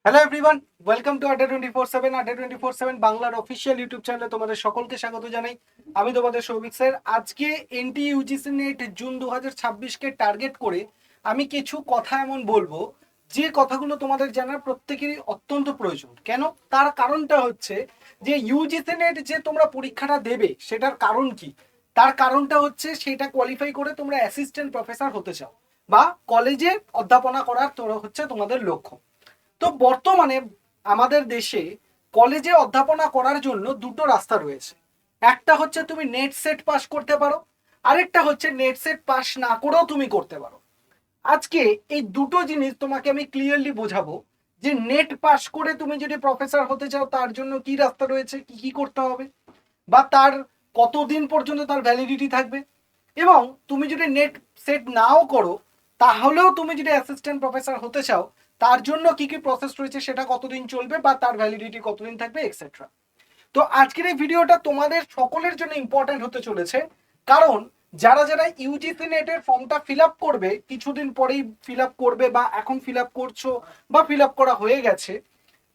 Hello everyone, welcome to আড্ডা 24/7। আড্ডা 24/7 বাংলার অফিসিয়াল ইউটিউব চ্যানেলে তোমাদের সকলকে স্বাগত জানাই। আমি তোমাদের সৌভিক স্যার। আজকে N T UGC net June 2026কে target করে আমি কিছু কথা এমন বলবো যে কথাগুলো তোমাদের জানার প্রত্যেকেরই অত্যন্ত প্রয়োজন। কেন? তার কারণটা হচ্ছে যে ইউজিসি নেট যে তোমরা পরীক্ষাটা দেবে সেটার কারণ কি? তার কারণটা হচ্ছে সেটা কোয়ালিফাই করে তোমরা অ্যাসিস্ট্যান্ট প্রফেসর হতে চাও বা কলেজে অধ্যাপনা করার হচ্ছে তোমাদের লক্ষ্য। তো বর্তমানে আমাদের দেশে কলেজে অধ্যাপনা করার জন্য দুটো রাস্তা রয়েছে। একটা হচ্ছে তুমি নেট সেট পাস করতে পারো, আরেকটা হচ্ছে নেট সেট পাস না করেও তুমি করতে পারো। আজকে এই দুটো জিনিস তোমাকে আমি ক্লিয়ারলি বোঝাবো যে নেট পাস করে তুমি যদি প্রফেসর হতে চাও তার জন্য কি রাস্তা রয়েছে, কি কি করতে হবে, বা তার কতদিন পর্যন্ত তার ভ্যালিডিটি থাকবে, এবং তুমি যদি নেট সেট নাও করো তাহলেও তুমি যদি অ্যাসিস্ট্যান্ট প্রফেসর হতে চাও তার জন্য কি কি প্রসেস রয়েছে, সেটা কতদিন চলবে বা তার ভ্যালিডিটি কতদিন থাকবে, এক্সেট্রা। তো আজকের এই ভিডিওটা তোমাদের সকলের জন্য ইম্পর্টেন্ট হতে চলেছে, কারণ যারা যারা ইউজিসি নেটের ফর্মটা ফিল আপ করবে, কিছুদিন পরেই ফিল আপ করবে বা এখন ফিল আপ করছো বা ফিল আপ করা হয়ে গেছে,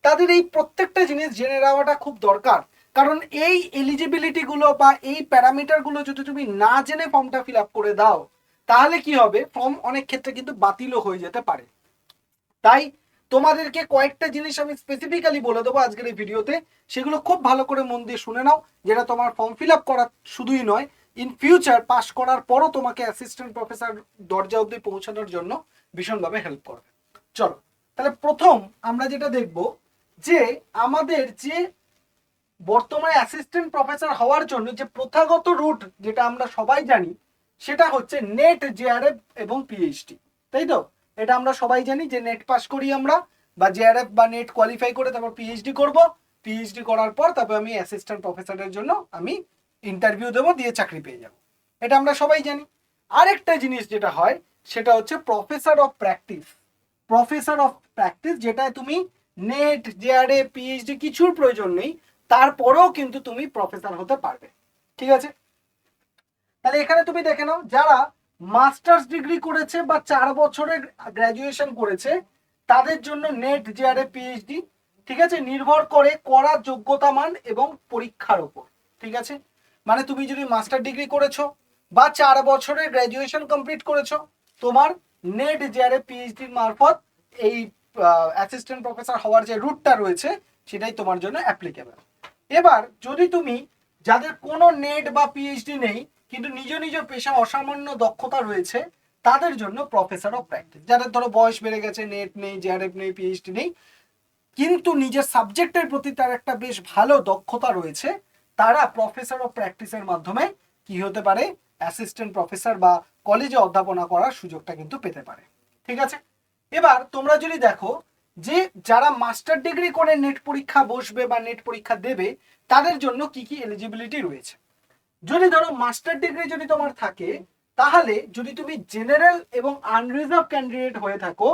তাদের এই প্রত্যেকটা জিনিস জেনে নেওয়াটা খুব দরকার। কারণ এই এলিজিবিলিটি গুলো বা এই প্যারামিটার গুলো যদি তুমি না জেনে ফর্মটা ফিল আপ করে দাও তাহলে কি হবে, ফর্ম অনেক ক্ষেত্রে কিন্তু বাতিলও হয়ে যেতে পারে। তাই তোমাদেরকে কয়েকটা জিনিস আমি স্পেসিফিক্যালি বলে দেবো আজকের এই ভিডিওতে, সেগুলো খুব ভালো করে মন দিয়ে শুনে নাও, যেটা তোমার ফর্ম ফিল আপ করা শুধুই নয়, ইন ফিউচার পাস করার পরও তোমাকে অ্যাসিস্ট্যান্ট প্রফেসর দরজা অবধি পৌঁছানোর জন্য ভীষণভাবে হেল্প করবে। চলো তাহলে প্রথম আমরা যেটা দেখব যে আমাদের যে বর্তমানে অ্যাসিস্ট্যান্ট প্রফেসর হওয়ার জন্য যে প্রথাগত রুট যেটা আমরা সবাই জানি সেটা হচ্ছে নেট, জেআরএফ এবং পিএইচডি, তাই তো? এটা আমরা সবাই জানি যে নেট পাস করি আমরা, বা জেআরএফ বা নেট কোয়ালিফাই করে তারপর পিএইচডি করব, পিএইচডি করার পর তারপর আমি অ্যাসিস্ট্যান্ট প্রফেসরের জন্য আমি ইন্টারভিউ দেবো, দিয়ে চাকরি পেয়ে যাব। এটা আমরা সবাই জানি। আরেকটা জিনিস যেটা হয় সেটা হচ্ছে professor of practice. Professor of practice যেটা তুমি নেট, জেআরএফ, পিএইচডি কিছুর প্রয়োজন নেই, তারপরেও কিন্তু তুমি প্রফেসর হতে পারবে। ঠিক আছে? তাহলে এখানে তুমি দেখে নাও, যারা মাস্টার্স ডিগ্রি করেছে বা 4 বছরের গ্র্যাজুয়েশন করেছে তাদের জন্য নেট, জেআরএফ, পিএইচডি ঠিক আছে নির্ভর করে করা যোগ্যতা মান এবং পরীক্ষার উপর। ঠিক আছে? মানে তুমি যদি মাস্টার ডিগ্রি করেছো বা 4 বছরের গ্র্যাজুয়েশন কমপ্লিট করেছো, তোমার নেট, জেআরএফ, পিএইচডির মারফত এই অ্যাসিস্ট্যান্ট প্রফেসর হওয়ার যে রুটটা রয়েছে সেটাই তোমার জন্য অ্যাপ্লিকেবল। এবার যদি তুমি, যাদের কোনো নেট বা পিএইচডি নেই কিন্তু নিজ নিজ পেশা অসামান্য দক্ষতা রয়েছে, তাদের জন্য প্রফেসর অফ প্র্যাকটিস। যাদের ধরো বয়স বেড়ে গেছে, নেট নেই, জেআরএফ নেই, পিএইচডি নেই, কিন্তু নিজের সাবজেক্টের প্রতি তার একটা বেশ ভালো দক্ষতা রয়েছে, তারা প্রফেসর অফ প্র্যাকটিসের মাধ্যমে কি হতে পারে, অ্যাসিস্ট্যান্ট প্রফেসর বা কলেজে অধ্যাপনা করার সুযোগটা কিন্তু পেতে পারে। ঠিক আছে? এবার তোমরা যদি দেখো যে যারা মাস্টার ডিগ্রি করে নেট পরীক্ষা বসবে বা নেট পরীক্ষা দেবে তাদের জন্য কি কি এলিজিবিলিটি রয়েছে। যদি ধরো মাস্টার ডিগ্রি যদি তোমার থাকে, তাহলে যদি তুমি জেনারেল এবং আনরিজার্ভ ক্যান্ডিডেট হয়ে থাকো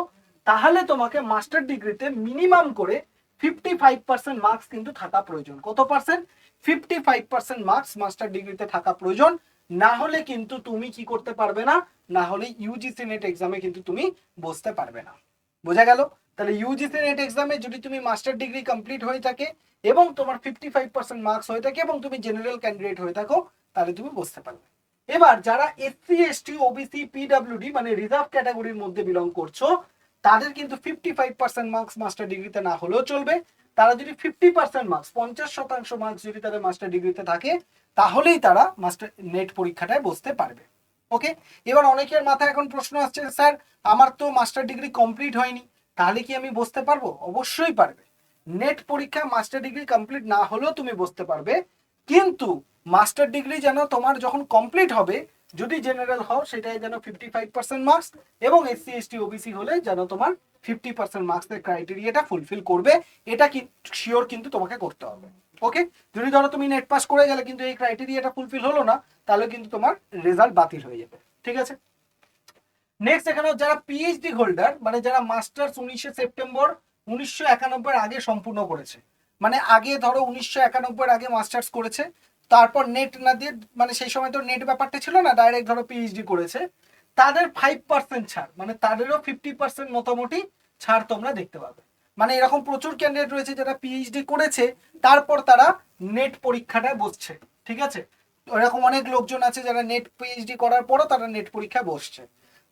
তাহলে তোমাকে মাস্টার ডিগ্রিতে মিনিমাম করে 55% মার্কস কিন্তু থাকা প্রয়োজন। কত পার্সেন্ট? 55% মার্কস মাস্টার ডিগ্রিতে থাকা প্রয়োজন। না হলে কিন্তু তুমি কি করতে পারবে না, না হলে ইউজিসি নেট এক্সামে কিন্তু তুমি বসতে পারবে না। বোঝা গেল? তাহলে ইউজিসি নেট এক্সামে যদি তুমি মাস্টার ডিগ্রি কমপ্লিট হয়ে থাকে এবং তোমার 55% মার্কস হয়ে থাকে এবং তুমি জেনারেল ক্যান্ডিডেট হয়ে থাকো তাহলে তুমি বসতে পারবে। এবার যারা এসসি, এসটি, ওবিসি, পিডব্লিউডি মানে রিজার্ভ ক্যাটাগরির মধ্যে বিলং করছো, তাদের কিন্তু 55% মার্কস মাস্টার ডিগ্রিতে না হলেও চলবে। তারা যদি 50% মার্কস, 50% মার্কস যদি তাদের মাস্টার ডিগ্রিতে থাকে তাহলেই তারা মাস্টার নেট পরীক্ষাটায় বসতে পারবে। ওকে? এবার অনেকের মাথায় এখন প্রশ্ন আসছে, স্যার আমার তো মাস্টার ডিগ্রি কমপ্লিট হয়নি, তাহলে কি আমি বসতে পারবো? অবশ্যই পারবে। নেট পরীক্ষা মাস্টার ডিগ্রি কমপ্লিট না হলেও তুমি বসতে পারবে, কিন্তু মাস্টার ডিগ্রি যেন তোমার যখন কমপ্লিট হবে, যদি জেনারেল হও সেটাই যেন 55% মার্কস, এবং এসসি, এসটি, ওবিসি হলে যেন তোমার 50% মার্কসের ক্রাইটেরিয়াটা ফুলফিল করবে। এটা কি শিওর কিন্তু তোমাকে করতে হবে। ওকে? যদি ধরো তুমি নেট পাস করে গেলে কিন্তু এই ক্রাইটেরিয়াটা ফুলফিল হলো না, তাহলে কিন্তু তোমার রেজাল্ট বাতিল হয়ে যাবে। ঠিক আছে? নেক্সট এখানে যারা পিএইচডি হোল্ডার, মানে যারা মাস্টার্স 19 সেপ্টেম্বর 1991 আগে সম্পূর্ণ করেছে, মানে আগে ধরো 1991 আগে মাস্টার্স করেছে, তারপর নেট না দিয়ে, মানে সেই সময় তো নেট ব্যাপারটা ছিল না, ডাইরেক্ট ধরো পিএইচডি করেছে, তাদের 5% ছাড়, মানে তাদেরও 50% মোটামুটি ছাড় তোমরা দেখতে পাবে। মানে এরকম প্রচুর ক্যান্ডিডেট রয়েছে যারা পিএইচডি করেছে তারপর তারা নেট পরীক্ষাটা বসছে, ঠিক আছে। এরকম অনেক লোকজন আছে যারা নেট পিএইচডি করার পরও তারা নেট পরীক্ষায় বসছে।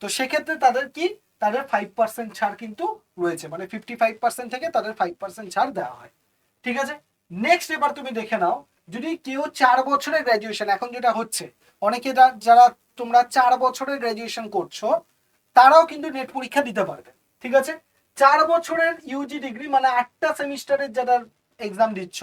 তো সেক্ষেত্রে তাদের কি, তাদের 5% ছাড় কিন্তু রয়েছে, মানে 55% থেকে তাদের 5% ছাড় দেওয়া হয়, ঠিক আছে। নেক্সট এবার তুমি দেখে নাও, যদি কেউ 4 বছরের গ্র্যাজুয়েশন, এখন যেটা হচ্ছে অনেকে যারা তোমরা 4 বছরের গ্র্যাজুয়েশন করছো তারাও কিন্তু নেট পরীক্ষা দিতে পারবে, ঠিক আছে। 4 বছরের ইউজি ডিগ্রি মানে 8টা সেমিস্টারের যারা এক্সাম দিচ্ছ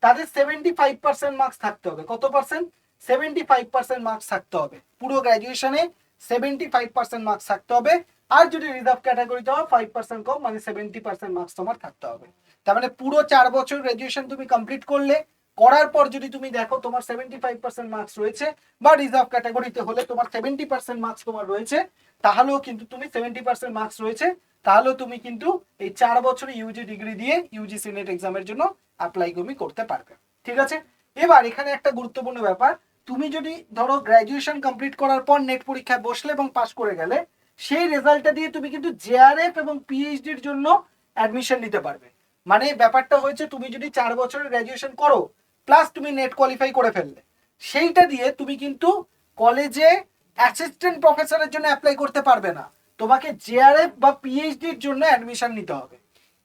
তাদের 75% মার্কস থাকতে হবে। কত পার্সেন্ট? 75% মার্কস থাকতে হবে পুরো গ্র্যাজুয়েশনে, 75% মার্কস থাকতে হবে। আর যদি রিজার্ভ ক্যাটাগরিতে হয় 5% কম, মানে 70% মার্কস তোমার থাকতে হবে। তার মানে পুরো 4 বছর গ্র্যাজুয়েশন তুমি কমপ্লিট করলে, করার পর যদি তুমি দেখো তোমার 75% মার্কস রয়েছে বা রিজার্ভ ক্যাটাগরিতে হলে তোমার 70% মার্কস তোমার রয়েছে, তাহলেও কিন্তু তুমি 70% মার্কস রয়েছে, তাহলেও তুমি কিন্তু এই 4 বছরের ইউজি ডিগ্রি দিয়ে ইউজিসি নেট এক্সামের জন্য অ্যাপ্লাই তুমি করতে পারবে, ঠিক আছে। এবার এখানে একটা গুরুত্বপূর্ণ ব্যাপার, তুমি যদি ধরো গ্র্যাজুয়েশন কমপ্লিট করার পর নেট পরীক্ষায় বসলে এবং পাস করে গেলে, সেই রেজাল্টটা দিয়ে তুমি কিন্তু জেআরএফ এবং পিএইচডির জন্য অ্যাডমিশন নিতে পারবে। মানে ব্যাপারটা হয়েছে, তুমি যদি 4 বছরের গ্র্যাজুয়েশন করো প্লাস তুমি নেট কোয়ালিফাই করে ফেললে, সেইটা দিয়ে তুমি কিন্তু কলেজে অ্যাসিস্ট্যান্ট প্রফেসরের জন্য অ্যাপ্লাই করতে পারবে না, তোমাকে জেআরএফ বা পিএইচডির জন্য অ্যাডমিশন নিতে হবে।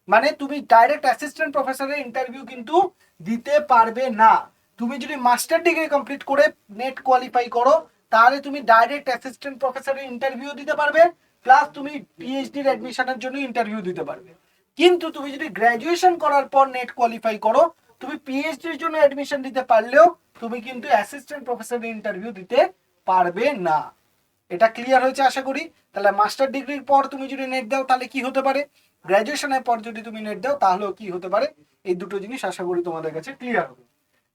মানে তুমি ডাইরেক্ট অ্যাসিস্ট্যান্ট প্রফেসরের ইন্টারভিউ কিন্তু দিতে পারবে না। তুমি যদি মাস্টার ডিগ্রি কমপ্লিট করে নেট কোয়ালিফাই করো তাহলে তুমি ডাইরেক্ট অ্যাসিস্ট্যান্ট প্রফেসরের ইন্টারভিউ দিতে পারবে, প্লাস তুমি পিএইচডির অ্যাডমিশনের জন্য ইন্টারভিউ দিতে পারবে। কিন্তু তুমি যদি গ্র্যাজুয়েশন করার পর নেট কোয়ালিফাই করো, তুমি পিএইচডির জন্য অ্যাডমিশন দিতে পারলেও তুমি কিন্তু অ্যাসিস্ট্যান্ট প্রফেসরের ইন্টারভিউ দিতে পারবে না। এটা ক্লিয়ার হয়েছে আশা করি। তাহলে মাস্টার ডিগ্রির পর তুমি যদি নেট দাও তাহলে কি হতে পারে, গ্র্যাজুয়েশনের পর যদি তুমি নেট দাও তাহলেও কি হতে পারে, এই দুটো জিনিস আশা করি তোমাদের কাছে ক্লিয়ার হবে।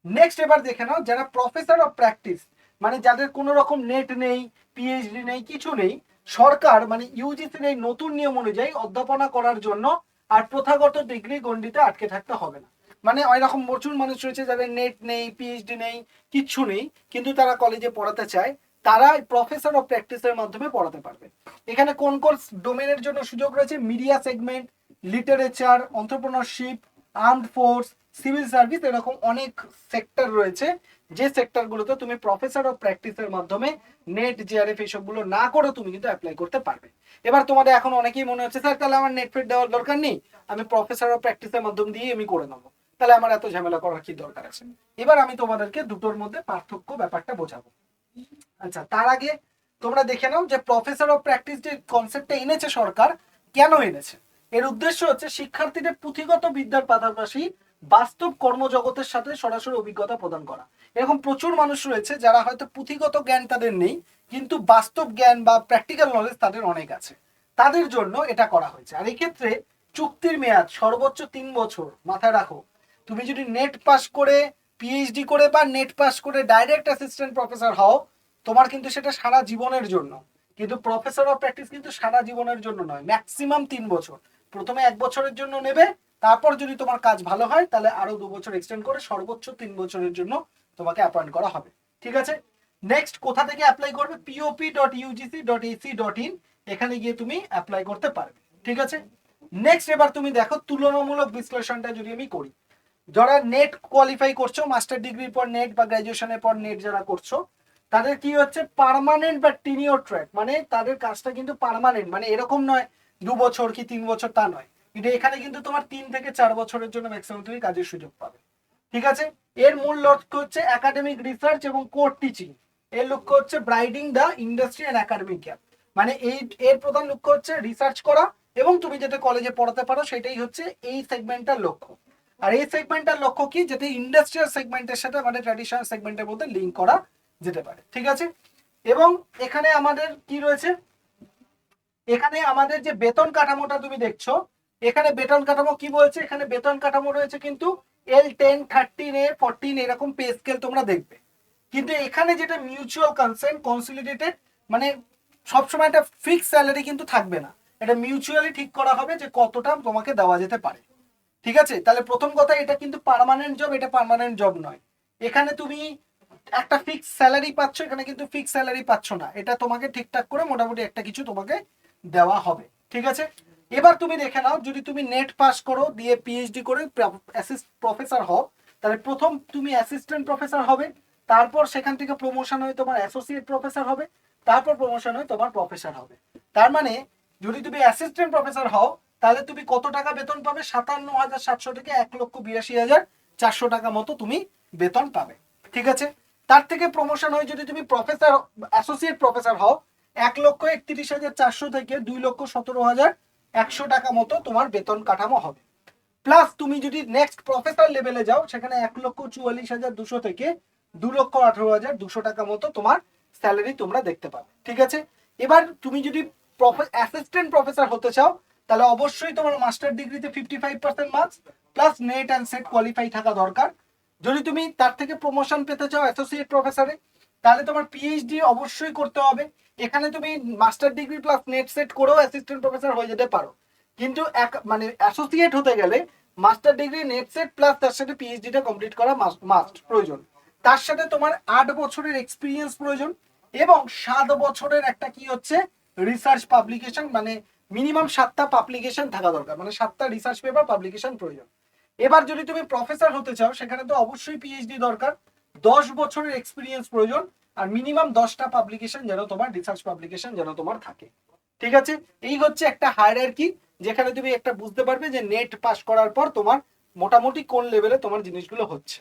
নেক্সট এবার দেখে নাও, যারা প্রফেসর অফ প্র্যাকটিস, মানে যাদের কোনো রকম নেট নেই, পিএইচডি নেই, কিছু নেই, সরকার মানে ইউজিসির এই নতুন নিয়ম অনুযায়ী অধ্যাপনা করার জন্য আর প্রথাগত ডিগ্রি গণ্ডিতে আটকে থাকতে হবে না। মানে ওইরকম প্রচুর মানুষ রয়েছে যাদের নেট নেই, পিএইচডি নেই, কিচ্ছু নেই, কিন্তু তারা কলেজে পড়াতে চায়, তারা প্রফেসর অফ প্র্যাকটিসের মাধ্যমে পড়াতে পারবে। এখানে কোন কোন ডোমেনের জন্য সুযোগ রয়েছে, media segment, literature, entrepreneurship, armed force, civil service, এরকম অনেক সেক্টর রয়েছে যে সেক্টরগুলোতে তুমি প্রফেসর অফ প্র্যাকটিসের মাধ্যমে নেট জেআরএফ এইসবগুলো না করে তুমি কিন্তু অ্যাপ্লাই করতে পারবে। এবার তোমাদের এখন অনেকেই মনে হচ্ছে স্যার তাহলে আমার নেট ফেট দেওয়ার দরকার নেই, আমি প্রফেসর অফ প্র্যাকটিসের মাধ্যম দিয়ে আমি করে নেবো, তাহলে আমার এত ঝামেলা করার কি দরকার আছে। এবার আমি তোমাদেরকে দুটোর মধ্যে পার্থক্য ব্যাপারটা বোঝাবো। আচ্ছা, তার আগে তোমরা দেখে নাও যে প্রফেসর অফ প্র্যাকটিস যে কনসেপ্টটা এনেছে সরকার, কেন এনেছে। এর উদ্দেশ্য হচ্ছে শিক্ষার্থীদের পুঁথিগত বিদ্যার পাশাপাশি বাস্তব কর্মজগতের সাথে সরাসরি অভিজ্ঞতা প্রদান করা। এরকম প্রচুর মানুষ রয়েছে যারা হয়তো পুঁথিগত জ্ঞান তাদের নেই, কিন্তু বাস্তব জ্ঞান বা প্র্যাকটিক্যাল নলেজ তাদের অনেক আছে, তাদের জন্য এটা করা হয়েছে। আর এই ক্ষেত্রে চুক্তির মেয়াদ সর্বোচ্চ 3 বছর। মাথায় রাখো, তুমি যদি নেট পাস করে, পিএইচডি করে বা নেট পাস করে ডাইরেক্ট অ্যাসিস্ট্যান্ট প্রফেসর হও, তোমার কিন্তু সেটা সারা জীবনের জন্য। কিন্তু প্রফেসর অফ প্র্যাকটিস কিন্তু সারা জীবনের জন্য নয়, ম্যাক্সিমাম 3 বছর। প্রথমে 1 বছরের জন্য নেবে, তারপর যদি তোমার কাজ ভালো হয় তাহলে আরো 2 বছর এক্সটেন্ড করে সর্বোচ্চ 3 বছরের জন্য তোমাকে অ্যাপয়েন্ট করা হবে, ঠিক আছে। নেক্সট কোথা থেকে অ্যাপ্লাই করবে, pop.ugc.ac.in, এখানে গিয়ে তুমি অ্যাপ্লাই করতে পারবে, ঠিক আছে। নেক্সট এবার তুমি দেখো তুলনামূলক বিশ্লেষণটা যদি আমি করি, যারা নেট কোয়ালিফাই করছো, মাস্টার ডিগ্রির পর নেট বা গ্র্যাজুয়েশনের পর নেট যারা করছো, তাদের কি হচ্ছে পার্মানেন্ট বা টিনিয়র ট্র্যাক, মানে তাদের কাজটা কিন্তু পার্মানেন্ট, মানে এরকম নয় 2 বছর কি 3 বছর, তা নয়, কিন্তু এখানে কিন্তু তোমার 3 থেকে 4 বছরের জন্য ম্যাক্সিমাম তুমি কাজের সুযোগ পাবে, ঠিক আছে। এর মূল লক্ষ্য হচ্ছে একাডেমিক রিসার্চ এবং কোর টিচিং। এর লক্ষ্য হচ্ছে bridging the industry and academic gap, মানে এর প্রধান লক্ষ্য হচ্ছে রিসার্চ করা এবং তুমি যাতে কলেজে পড়াতে পারো, সেটাই হচ্ছে এই সেগমেন্টটার লক্ষ্য। আর এই সেগমেন্টটার লক্ষ্য কি, যাতে ইন্ডাস্ট্রিয়াল সেগমেন্টের সাথে মানে ট্র্যাডিশনাল সেগমেন্টের মধ্যে লিঙ্ক করা যেতে পারে, ঠিক আছে। এবং এখানে আমাদের কি রয়েছে, এখানে আমাদের যে বেতন কাঠামোটা তুমি দেখছো, এখানে বেতন কাঠামো কি বলছে, এখানে বেতন কাঠামো রয়েছে কিন্তু L10, 13A, 14 এরকম পে স্কেল তোমরা দেখবে। কিন্তু এখানে যেটা মিউচুয়াল কনসেন্ট কনসলিডেটেড, মানে সবসময় একটা ফিক্স স্যালারি কিন্তু থাকবে না, এটা মিউচুয়ালি ঠিক করা হবে যে কতটা তোমাকে দেওয়া যেতে পারে, ঠিক আছে। তাহলে প্রথম কথা, এটা কিন্তু পার্মানেন্ট জব, এটা পার্মানেন্ট জব নয়। এখানে তুমি একটা ফিক্স স্যালারি পাচ্ছ, এখানে কিন্তু ফিক্স স্যালারি পাচ্ছ না, এটা তোমাকে ঠিকঠাক করে মোটামুটি একটা কিছু তোমাকে দেওয়া হবে, ঠিক আছে। এবার তুমি দেখে নাও, যদি তুমি নেট পাস করো দিয়ে পিএইচডি করে প্রফেসর হও, তাহলে প্রথম তুমি অ্যাসিস্ট্যান্ট প্রফেসর হবে, তারপর সেখান থেকে প্রমোশন হয়ে তোমার অ্যাসোসিয়েট প্রফেসর হবে, তারপর প্রমোশন হয়ে তোমার প্রফেসর হবে। তার মানে যদি তুমি অ্যাসিস্ট্যান্ট প্রফেসর হও তাহলে তুমি কত টাকা বেতন পাবে? 57,700 থেকে 1,82,400 টাকা মতো তুমি বেতন পাবে। ঠিক আছে, তার থেকে প্রমোশন হয়ে যদি তুমি প্রফেসর অ্যাসোসিয়েট প্রফেসর হও 1,31,400 থেকে 2,17,100 টাকা মতো তোমার বেতন কাঠামো হবে। প্লাস তুমি যদি নেক্সট প্রফেসর লেভেলে যাও সেখানে 1,44,200 থেকে 2,18,200 টাকা মতো তোমার স্যালারি তোমরা দেখতে পাবে। ঠিক আছে, এবার তুমি যদি অ্যাসিস্ট্যান্ট প্রফেসর হতে চাও তাহলে অবশ্যই তোমার মাস্টার ডিগ্রিতে 55% marks plus net and set qualify থাকা দরকার। যদি তুমি তার থেকে প্রমোশন পেতে চাও অ্যাসোসিয়েট প্রফেসরে তাহলে তোমার পিএইচডি অবশ্যই করতে হবে। এখানে তুমি master degree plus net set করেও অ্যাসিস্ট্যান্ট প্রফেসর হয়ে যেতে পারো, কিন্তু মানে অ্যাসোসিয়েট হতে গেলে master degree net set plus তার সাথে পিএইচডিটা কমপ্লিট করা মাস্ট প্রয়োজন। তার সাথে তোমার 8 বছরের এক্সপিরিয়েন্স প্রয়োজন এবং 7 বছরের একটা কি হচ্ছে রিসার্চ পাবলিকেশন, মানে মিনিমাম 7টা পাবলিকেশন থাকা দরকার, মানে 7টা রিসার্চ পেপার পাবলিকেশন প্রয়োজন। এবার যদি তুমি প্রফেসর হতে চাও সেখানে তো অবশ্যই পিএইচডি দরকার, 10 বছরের এক্সপিরিয়েন্স প্রয়োজন আর মিনিমাম 10টা পাবলিকেশন যেন তোমার রিসার্চ পাবলিকেশন যেন তোমার থাকে। ঠিক আছে, এই হচ্ছে একটা হায়ারার্কি যেখানে তুমি একটা বুঝতে পারবে যে নেট পাস করার পর তোমার মোটামুটি কোন লেভেলে তোমার জিনিসগুলো হচ্ছে।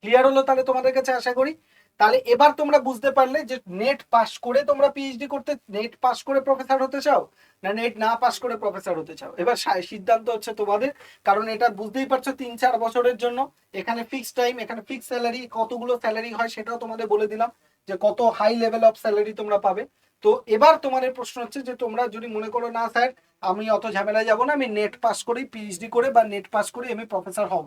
ক্লিয়ার হলো তাহলে তোমাদের কাছে আশা করি। তাহলে এবার তোমরা বুঝতে পারলে যে নেট পাস করে তোমরা পিএইচডি করতে, নেট পাস করে প্রফেসর হতে চাও না নেট না পাস করে প্রফেসর হতে চাও, এবার সিদ্ধান্ত হচ্ছে তোমাদের। কারণ এটা বুঝতেই পারছো 3-4 বছরের জন্য, এখানে ফিক্স টাইম, এখানে ফিক্স স্যালারি, কতগুলো স্যালারি হয় সেটাও তোমাদের বলে দিলাম যে কত হাই লেভেল অফ স্যালারি তোমরা পাবে। তো এবার তোমাদের প্রশ্ন হচ্ছে যে তোমরা যদি মনে করো না স্যার আমি অত ঝামেলায় যাবো না, আমি নেট পাস করি পিএইচডি করে বা নেট পাস করে আমি প্রফেসর হব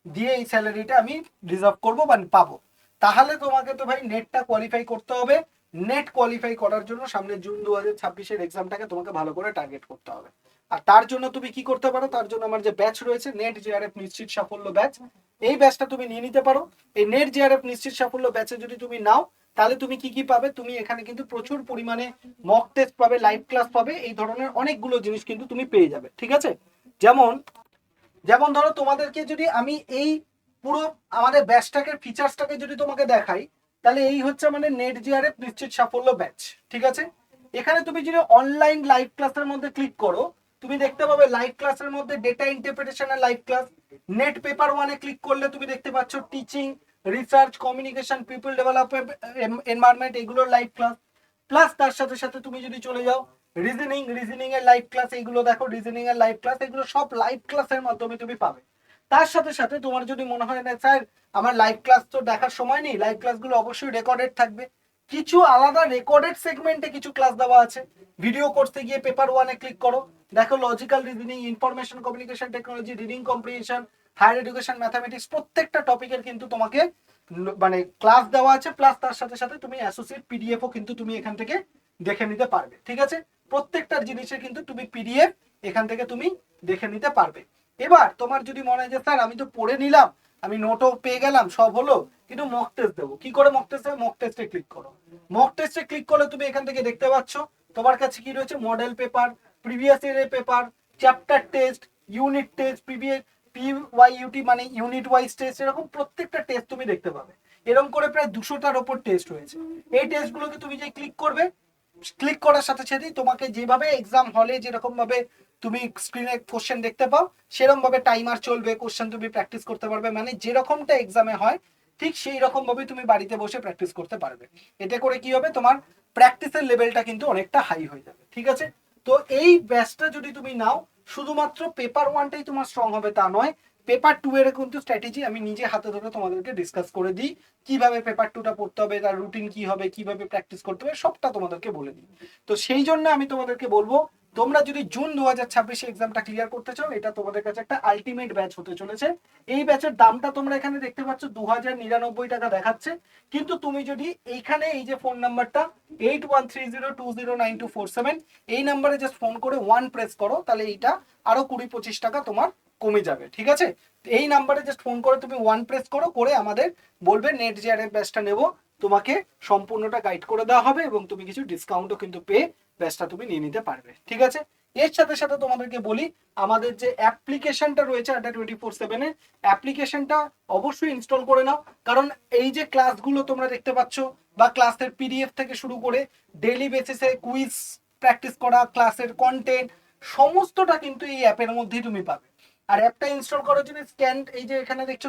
দিয়ে এই স্যালারিটা আমি রিজার্ভ করবো বা পাবো, তাহলে তোমাকে তো ভাই নেটটা কোয়ালিফাই করতে হবে। নেট কোয়ালিফাই করার জন্য সামনে জুন 2026-এর এক্সামটাকে তোমাকে ভালো করে টার্গেট করতে হবে। আর তার জন্য তুমি কি করতে পারো, তার জন্য আমার যে ব্যাচ রয়েছে নেট জেআরএফ নিশ্চিত সাফল্য ব্যাচ, এই ব্যাচটা তুমি নিয়ে নিতে পারো। এই নেট জেআরএফ নিশ্চিত সাফল্য ব্যাচে যদি তুমি নাও তাহলে তুমি কি কি পাবে, তুমি এখানে কিন্তু প্রচুর পরিমাণে মক টেস্ট পাবে, লাইভ ক্লাস পাবে, এই ধরনের অনেকগুলো জিনিস কিন্তু তুমি পেয়ে যাবে। ঠিক আছে, যেমন যেমন ধরো তোমাদেরকে যদি আমি এই পুরো আমাদের ব্যাচটাকে ফিচার্সটাকে যদি তোমাকে দেখাই তাহলে এই হচ্ছে মানে নেট জিআরএফ নিশ্চিত সাফল্য ব্যাচ। ঠিক আছে, এখানে তুমি যদি অনলাইন লাইভ ক্লাসের মধ্যে ক্লিক করো তুমি দেখতে পাবে লাইভ ক্লাসের মধ্যে ডেটা ইন্টারপ্রিটেশনের লাইভ ক্লাস। নেট পেপার 1-এ ক্লিক করলে তুমি দেখতে পাচ্ছ teaching, research, communication, people development, environment, এগুলোর লাইভ ক্লাস। প্লাস তার সাথে সাথে তুমি যদি চলে যাও রিজনিং এর লাইভ ক্লাস, এইগুলো দেখো রিজনিং এর লাইভ ক্লাস, এগুলো সব লাইভ ক্লাসের মাধ্যমে তুমি পাবে। তার সাথে সাথে তোমার যদি মনে হয় না স্যার আমার লাইভ ক্লাস তো দেখার সময় নেই, লাইভ ক্লাসগুলো অবশ্যই রেকর্ডেড থাকবে, কিছু আলাদা রেকর্ডেড সেগমেন্টে কিছু ক্লাস দেওয়া আছে। ভিডিও কোর্সে গিয়ে পেপার 1-এ ক্লিক করো, দেখো logical reasoning, information communication technology, reading comprehension, higher education, mathematics, প্রত্যেকটা টপিকের কিন্তু তোমাকে মানে ক্লাস দেওয়া আছে। প্লাস তার সাথে সাথে তুমি অ্যাসোসিয়েট পিডিএফও কিন্তু তুমি এখান থেকে দেখে নিতে পারবে। ঠিক আছে, প্রত্যেকটা জিনিসের কিন্তু তুমি পিডিএফ এখান থেকে তুমি দেখে নিতে পারবে। এবার তোমার যদি মনে হয় যে স্যার আমি তো পড়ে নিলাম, আমি নোটও পেয়ে গেলাম, সব হলো, কিন্তু মক টেস্ট দেবো, কি করে মক টেস্ট দেবো? মক টেস্টে ক্লিক করো। মক টেস্টে ক্লিক করলে তুমি এখান থেকে দেখতে পাচ্ছ তোমার কাছে কি রয়েছে, মডেল পেপার, প্রিভিয়াস ইয়ারের paper, chapter test, unit test, previous পিওয়াইইউটি মানে ইউনিট ওয়াইজ টেস্ট, এরকম প্রত্যেকটা টেস্ট তুমি দেখতে পাবে। এরকম করে প্রায় 200টার ওপর টেস্ট রয়েছে। এই টেস্টগুলোকে তুমি যে ক্লিক করবে, ক্লিক করার সাথে সাথেই তোমাকে যেভাবে এক্সাম হলে যেরকম ভাবে তুমি স্ক্রিনে কোশ্চেন দেখতে পাও সেরকম ভাবে টাইমার চলবে, কোশ্চেন তুমি প্র্যাকটিস করতে পারবে, মানে যেরকমটা এক্সামে হয় ঠিক সেই রকম ভাবে তুমি বাড়িতে বসে প্র্যাকটিস করতে পারবে। এতে করে কি হবে, তোমার প্র্যাকটিসের লেভেলটা কিন্তু অনেকটা হাই হয়ে যাবে। ঠিক আছে, তো এই ব্যাচটা যদি তুমি নাও শুধুমাত্র পেপার 1টাই তোমার স্ট্রং হবে তা নয়, পেপার 2 এর কিন্তু স্ট্র্যাটেজি আমি নিজে হাতে ধরে তোমাদেরকে ডিসকাস করে দিই, কিভাবে পেপার 2টা পড়তে হবে, তার রুটিন কি হবে, কিভাবে প্র্যাকটিস করতে হবে, সবটা তোমাদেরকে বলে দিই। তো সেই জন্য আমি তোমাদেরকে বলবো তোমরা যদি জুন 2026 এক্সামটা ক্লিয়ার করতে চাও এটা তোমাদের কাছে একটা আলটিমেট ব্যাচ হতে চলেছে। এই ব্যাচের দামটা তোমরা এখানে দেখতে পাচ্ছ 2099 টাকা দেখাচ্ছে, কিন্তু তুমি যদি এইখানে এই যে ফোন নাম্বারটা 8130209247 এই নাম্বারে জাস্ট ফোন করে 1 প্রেস করো তাহলে এইটা আরো 20-25 টাকা তোমার কমে যাবে। ঠিক আছে, এই নাম্বারে জাস্ট ফোন করে তুমি 1 প্রেস করো, করে আমাদের বলবে নেট জিআরএফ ব্যাচটা নেব, তোমাকে সম্পূর্ণটা গাইড করে দেওয়া হবে এবং তুমি কিছু ডিসকাউন্টও কিন্তু পেয়ে ব্যাচটা তুমি নিয়ে নিতে পারবে। ঠিক আছে, এর সাথে সাথে তোমাদেরকে বলি, আমাদের যে অ্যাপ্লিকেশনটা রয়েছে আড্ডা 24/7 এর অ্যাপ্লিকেশনটা অবশ্যই ইনস্টল করে নাও। কারণ এই যে ক্লাসগুলো তোমরা দেখতে পাচ্ছ বা ক্লাসের পিডিএফ থেকে শুরু করে ডেইলি বেসিসে কুইজ প্র্যাকটিস করা, ক্লাসের কন্টেন্ট সমস্তটা কিন্তু এই অ্যাপের মধ্যেই তুমি পাবে। আর অ্যাপটা ইনস্টল করার জন্য স্ক্যান, এই যে এখানে দেখছো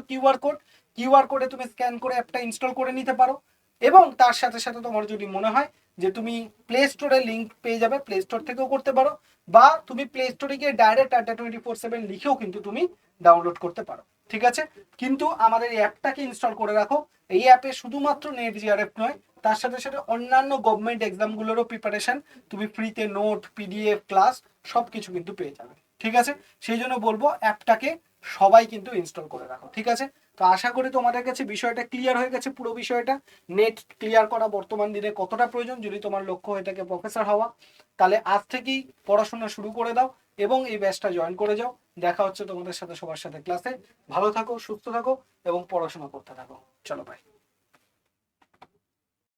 কিউআর কোডে তুমি স্ক্যান করে অ্যাপটা ইনস্টল করে নিতে পারো। এবং তার সাথে সাথে তোমার যদি মনে হয় যে তুমি প্লে স্টোরে লিঙ্ক পেয়ে যাবে, প্লে স্টোর থেকেও করতে পারো, বা তুমি প্লে স্টোরে গিয়ে ডাইরেক্ট আড্ডা 24/7 লিখেও কিন্তু তুমি ডাউনলোড করতে পারো। ঠিক আছে, কিন্তু আমাদের এই অ্যাপটাকে ইনস্টল করে রাখো। এই অ্যাপে শুধুমাত্র নেট জিআরএফ নয়, তার সাথে সাথে অন্যান্য গভর্নমেন্ট এক্সামগুলোরও প্রিপারেশন তুমি ফ্রিতে নোট, পিডিএফ, ক্লাস সব কিছু কিন্তু পেয়ে যাবে। ঠিক আছে, সেই জন্য বলবো অ্যাপটাকে সবাই কিন্তু ইনস্টল করে রাখো। ঠিক আছে, তো আশা করি তোমাদের কাছে বিষয়টা ক্লিয়ার হয়ে গেছে। পুরো বিষয়টা নেট ক্লিয়ার করা বর্তমান দিনে কতটা প্রয়োজন, যদি তোমার লক্ষ্য হয়ে থাকে প্রফেসর হওয়া, তাহলে আজ থেকেই পড়াশোনা শুরু করে দাও এবং এই ব্যাচটা জয়েন করে যাও। দেখা হচ্ছে তোমাদের সাথে সবার সাথে ক্লাসে। ভালো থাকো, সুস্থ থাকো এবং পড়াশোনা করতে থাকো। চলো বাই।